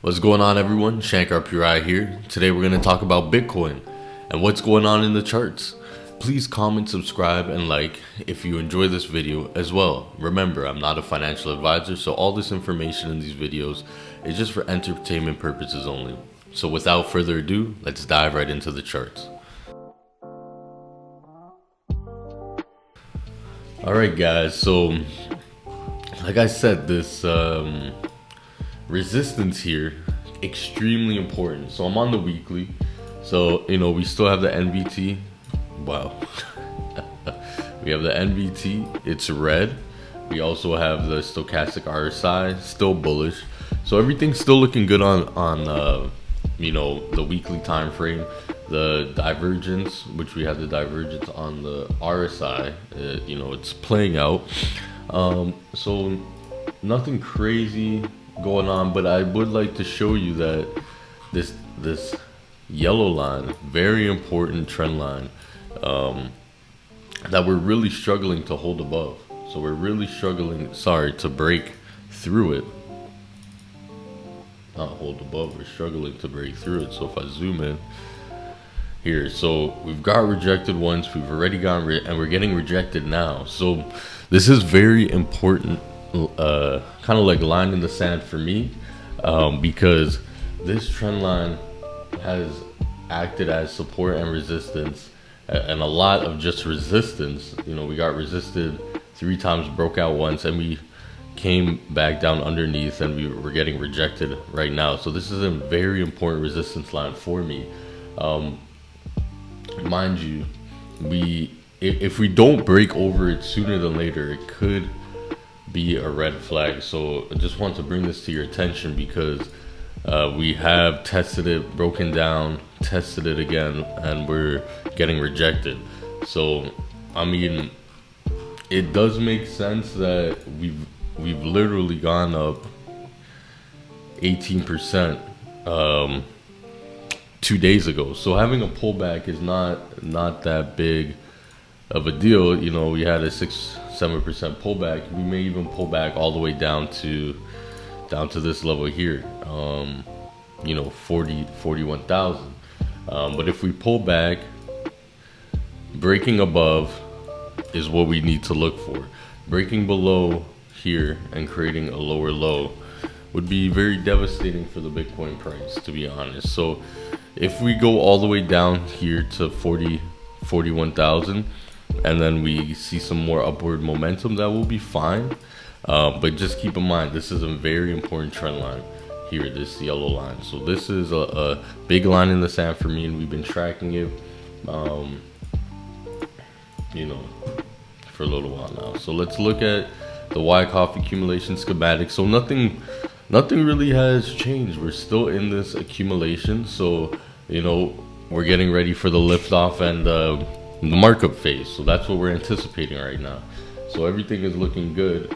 What's going on, everyone? Shankar Purai here. Today we're going to talk about Bitcoin and what's going on in the charts. Please comment, subscribe, and like if you enjoy this video as well. Remember, I'm not a financial advisor, so all this information in these videos is just for entertainment purposes only. So without further ado, let's dive right into the charts. Alright guys, so like I said, this resistance here, extremely important. So I'm on the weekly, so we still have the NVT. Wow. We have the NVT, it's red. We also have the stochastic RSI, still bullish. So everything's still looking good on the weekly time frame. The divergence, which we have the divergence on the RSI, it's playing out. So nothing crazy going on, but I would like to show you that this yellow line, very important trend line, that we're really struggling to hold above. So we're really struggling, to break through it. Not hold above, we're struggling to break through it. So if I zoom in here, so we've got rejected once, we've already gotten and we're getting rejected now. So this is very important, kind of like line in the sand for me, because this trend line has acted as support and resistance, and a lot of just resistance. We got resisted 3 times, broke out once, and we came back down underneath, and we were getting rejected right now. So this is a very important resistance line for me. Mind you, if we don't break over it sooner than later, it could be a red flag. So I just want to bring this to your attention, because we have tested it, broken down, tested it again, and we're getting rejected. So I mean, it does make sense that we've literally gone up 18% 2 days ago. So having a pullback is not that big of a deal. We had a 6-7% pullback. We may even pull back all the way down to this level here, 41,000. But if we pull back, breaking above is what we need to look for. Breaking below here and creating a lower low would be very devastating for the Bitcoin price, to be honest. So if we go all the way down here to 41,000, and then we see some more upward momentum, that will be fine. But just keep in mind, this is a very important trend line here, this yellow line. So this is a big line in the sand for me, and we've been tracking it for a little while now. So let's look at the Wyckoff accumulation schematic. So nothing really has changed. We're still in this accumulation. So we're getting ready for the liftoff and the markup phase. So that's what we're anticipating right now. So everything is looking good.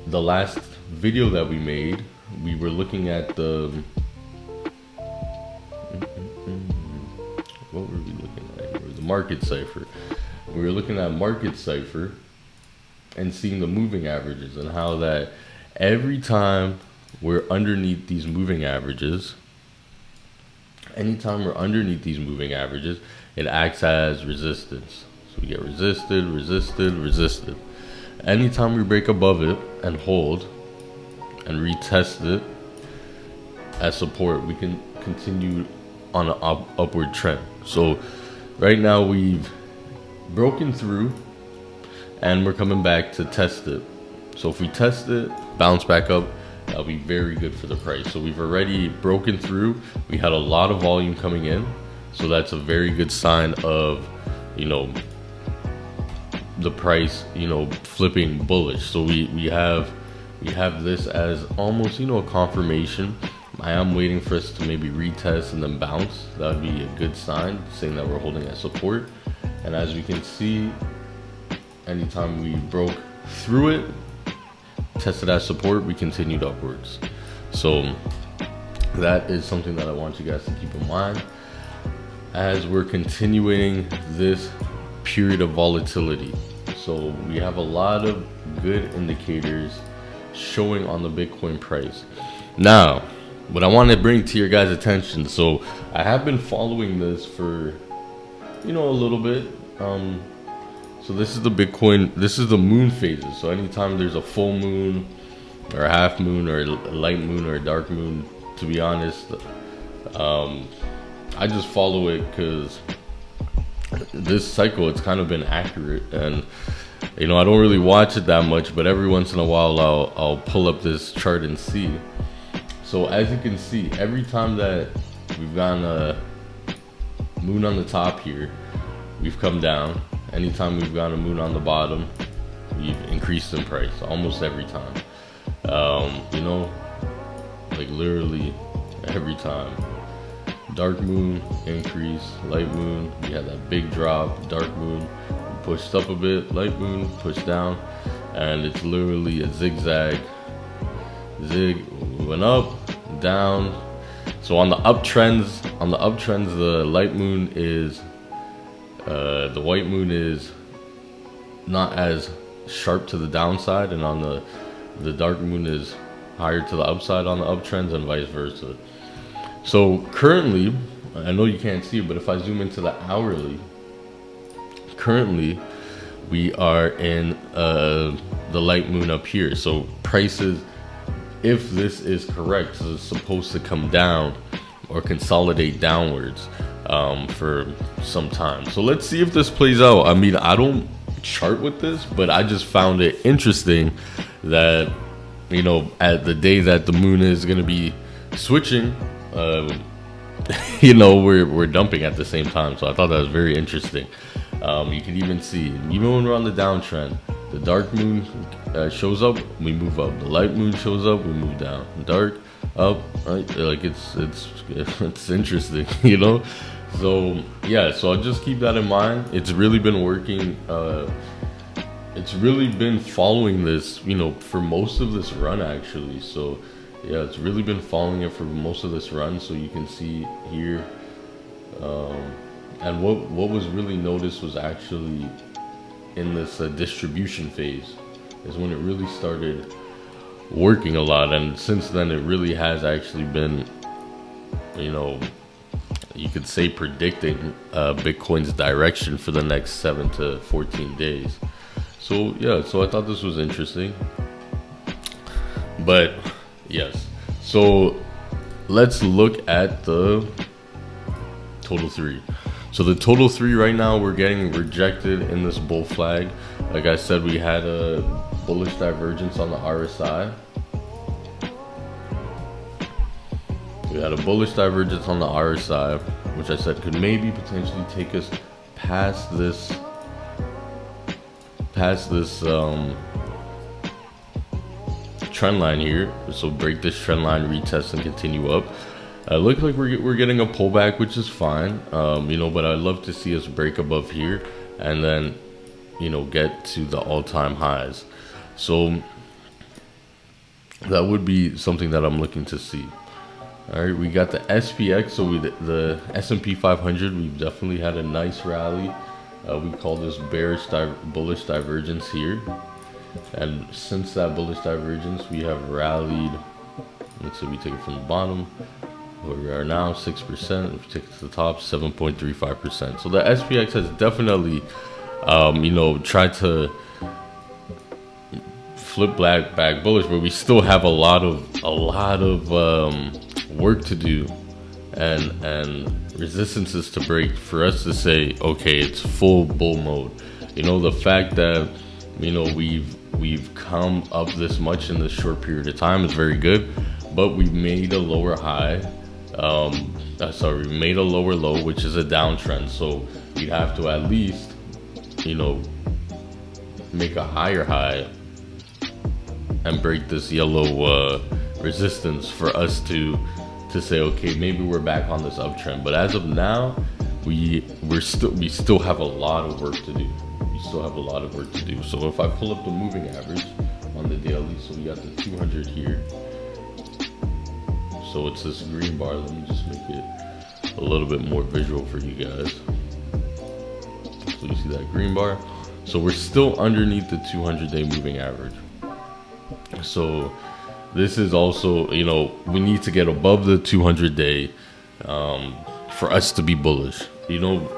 The last video that we made, we were looking at the what were we looking at here? The market cipher. We were looking at market cipher and seeing the moving averages, and how that every time we're underneath these moving averages, anytime we're underneath these moving averages, it acts as resistance. So we get resisted, resisted, resisted. Anytime we break above it and hold and retest it as support, we can continue on an upward trend. So right now we've broken through and we're coming back to test it. So if we test it, bounce back up, that'll be very good for the price. So we've already broken through. We had a lot of volume coming in, so that's a very good sign of the price flipping bullish. So we have this as almost a confirmation. I am waiting for us to maybe retest and then bounce. That would be a good sign, saying that we're holding at support. And as we can see, anytime we broke through it, tested as support, we continued upwards. So that is something that I want you guys to keep in mind as we're continuing this period of volatility. So we have a lot of good indicators showing on the Bitcoin price. Now, what I want to bring to your guys' attention. So I have been following this for, a little bit. So this is the Bitcoin, this is the moon phases. So anytime there's a full moon or a half moon or a light moon or a dark moon, to be honest, I just follow it because this cycle, it's kind of been accurate. And I don't really watch it that much, but every once in a while I'll pull up this chart and see. So as you can see, every time that we've gotten a moon on the top here, we've come down. Anytime we've gotten a moon on the bottom, we've increased in price almost every time. Like literally every time. Dark moon, increase, light moon, we had that big drop, dark moon, we pushed up a bit, light moon, pushed down, and it's literally a zigzag. Zig, went up, down. So on the uptrends, the light moon is, the white moon is not as sharp to the downside, and on the dark moon is higher to the upside on the uptrends, and vice versa. So currently, I know you can't see it, but if I zoom into the hourly, currently we are in the light moon up here. So prices, if this is correct, is supposed to come down or consolidate downwards for some time. So let's see if this plays out. I mean, I don't chart with this, but I just found it interesting that, at the day that the moon is going to be switching, we're dumping at the same time. So I thought that was very interesting. You can even see, even when we're on the downtrend, the dark moon shows up, we move up. The light moon shows up, we move down. Dark, up, right? Like it's interesting, So yeah, so I'll just keep that in mind. It's really been working. It's really been following this, for most of this run actually. So yeah, it's really been following it for most of this run. So you can see here, and what was really noticed was actually in this distribution phase is when it really started working a lot. And since then it really has actually been, you could say predicting Bitcoin's direction for the next 7 to 14 days. So yeah, so I thought this was interesting. But yes, so let's look at the total 3. So the total 3 right now, we're getting rejected in this bull flag. Like I said, we had a bullish divergence on the RSI. We had a bullish divergence on the RSI, which I said could maybe potentially take us past this trend line here. So break this trend line, retest, and continue up. Looks like we're getting a pullback, which is fine, but I'd love to see us break above here and then, get to the all-time highs. So that would be something that I'm looking to see. All right, we got the SPX, so the S&P 500, we've definitely had a nice rally. We call this bullish divergence here. And since that bullish divergence, we have rallied, let's see, we take it from the bottom, where we are now, 6%. If we take it to the top, 7.35%. So the SPX has definitely, tried to flip back bullish, but we still have a lot of work to do and resistances to break for us to say, okay, it's full bull mode. The fact that we've come up this much in this short period of time is very good, but we made a lower high. We made a lower low, which is a downtrend. So we have to at least, make a higher high and break this yellow resistance for us to say, okay, maybe we're back on this uptrend. But as of now, we still have a lot of work to do. So if I pull up the moving average on the daily, so we got the 200 here. So it's this green bar. Let me just make it a little bit more visual for you guys. So you see that green bar. So we're still underneath the 200-day moving average. So this is also, you know, we need to get above the 200-day for us to be bullish. You know,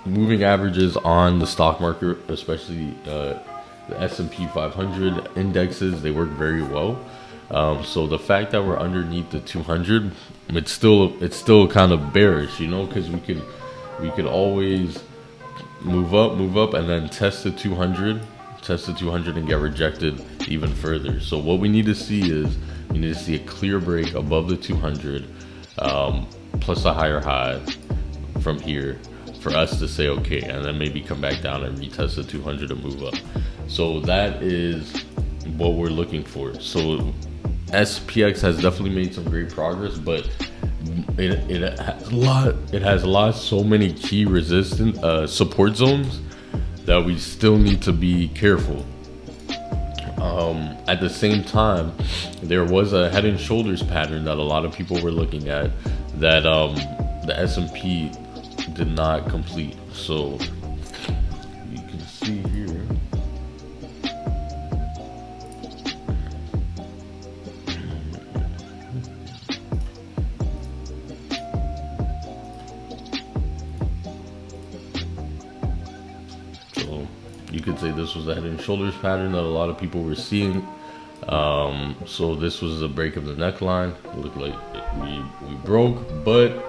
moving averages on the stock market, especially the S&P 500 indexes, they work very well. So the fact that we're underneath the 200, it's still kind of bearish, you know, because we could always move up and then test the 200 and get rejected even further. So what we need to see is we need to see a clear break above the 200 plus a higher high from here for us to say okay, and then maybe come back down and retest the 200 and move up. So that is what we're looking for. So SPX has definitely made some great progress, but it has lost so many key resistance support zones that we still need to be careful. At the same time, there was a head and shoulders pattern that a lot of people were looking at that the S&P did not complete. So you can see here, so you could say this was a head and shoulders pattern that a lot of people were seeing. So this was a break of the neckline. It looked like we broke, but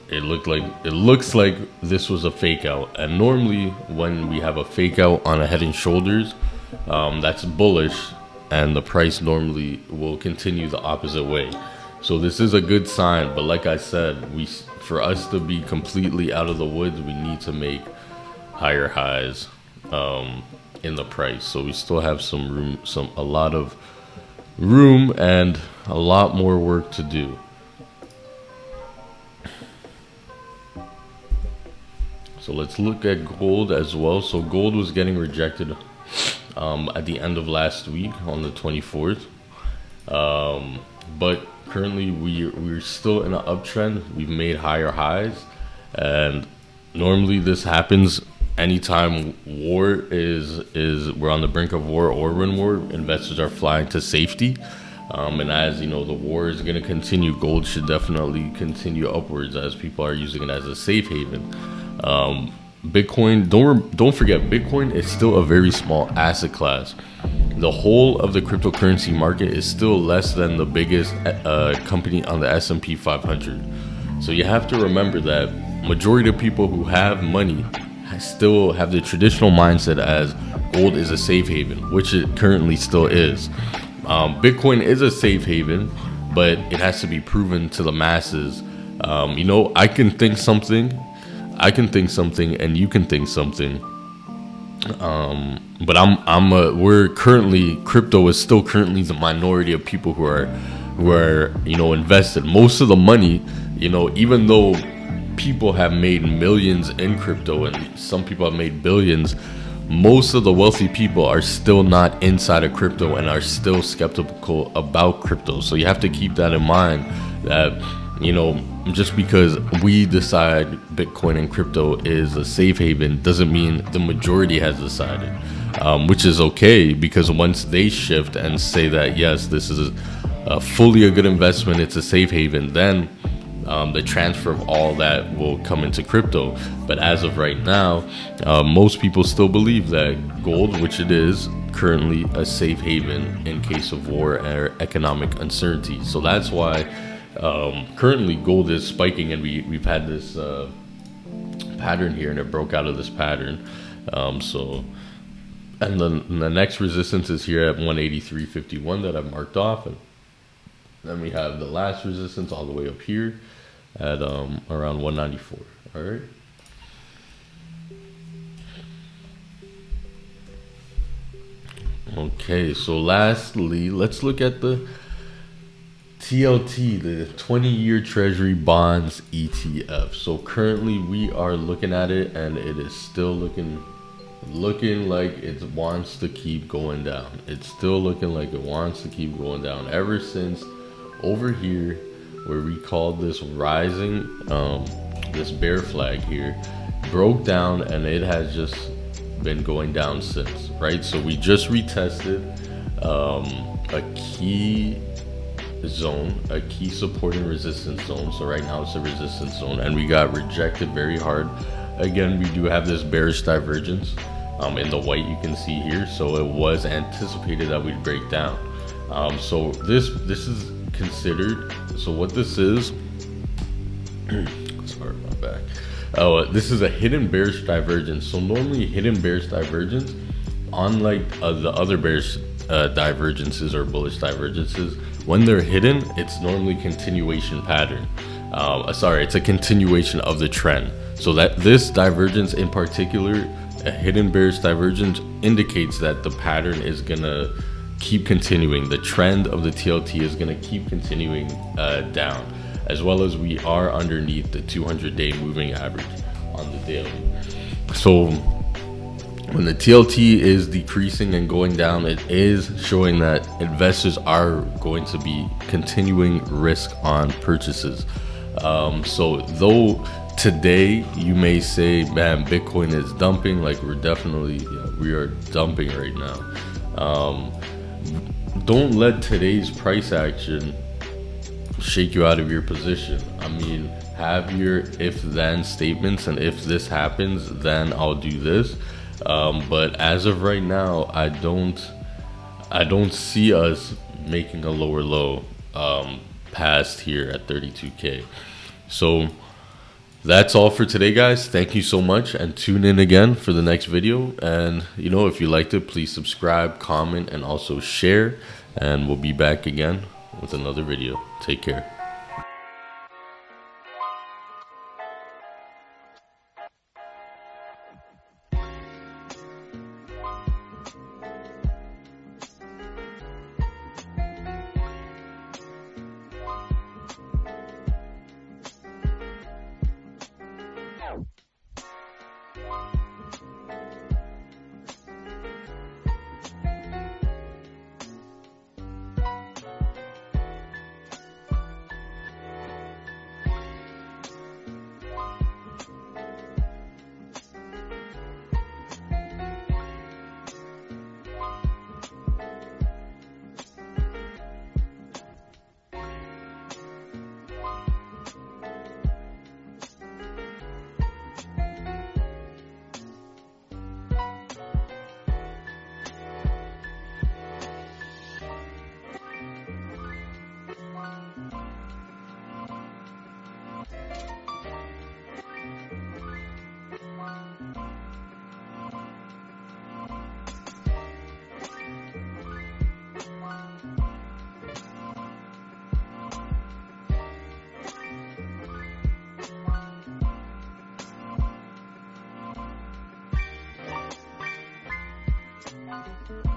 it looks like this was a fake out. And normally when we have a fake out on a head and shoulders, that's bullish, and the price normally will continue the opposite way. So this is a good sign, but like I said, for us to be completely out of the woods, we need to make higher highs in the price. So we still have some room, a lot of room and a lot more work to do. So let's look at gold as well. So gold was getting rejected at the end of last week on the 24th, but currently we're still in an uptrend. We've made higher highs, and normally this happens anytime war is we're on the brink of war, or when war, investors are flying to safety. And as you know, the war is going to continue. Gold should definitely continue upwards as people are using it as a safe haven. Bitcoin, don't forget, Bitcoin is still a very small asset class. The whole of the cryptocurrency market is still less than the biggest company on the S&P 500. So you have to remember that majority of people who have money still have the traditional mindset as gold is a safe haven, which it currently still is. Bitcoin is a safe haven, but it has to be proven to the masses. You know, I can think something, and you can think something. But crypto is still currently the minority of people who are you know, invested. Most of the money, you know, even though people have made millions in crypto and some people have made billions, most of the wealthy people are still not inside of crypto and are still skeptical about crypto. So you have to keep that in mind, that, you know, just because we decide Bitcoin and crypto is a safe haven doesn't mean the majority has decided, which is okay, because once they shift and say that yes, this is fully a good investment, it's a safe haven, then the transfer of all that will come into crypto. But as of right now, most people still believe that gold, which it is currently, a safe haven in case of war or economic uncertainty. So that's why currently gold is spiking, and we've had this pattern here, and it broke out of this pattern. And then the next resistance is here at 183.51 that I've marked off, and then we have the last resistance all the way up here at around 194. All right. Okay, so lastly, let's look at the TLT, the 20-year Treasury Bonds ETF. So currently we are looking at it, and it is still looking like it wants to keep going down. It's still looking like it wants to keep going down ever since over here where we called this rising, this bear flag here, broke down, and it has just been going down since, right? So we just retested a key zone, a key support and resistance zone. So right now it's a resistance zone, and we got rejected very hard. Again, we do have this bearish divergence in the white, you can see here. So it was anticipated that we'd break down. So this is considered, so what this is, sorry, my back. This is a hidden bearish divergence. So normally hidden bearish divergence, unlike the other bearish divergences or bullish divergences, when they're hidden, it's normally continuation pattern. Sorry, it's a continuation of the trend. So that this divergence in particular, a hidden bearish divergence, indicates that the pattern is gonna keep continuing. The trend of the TLT is gonna keep continuing down, as well as we are underneath the 200-day moving average on the daily. So when the TLT is decreasing and going down, it is showing that investors are going to be continuing risk on purchases. So though today you may say, man, Bitcoin is dumping, like we are dumping right now. Don't let today's price action shake you out of your position. I mean, have your if then statements, and if this happens, then I'll do this. But as of right now, I don't see us making a lower low past here at 32K. So that's all for today, guys. Thank you so much, and tune in again for the next video. And you know, if you liked it, please subscribe, comment, and also share, and we'll be back again with another video. Take care. Thank you.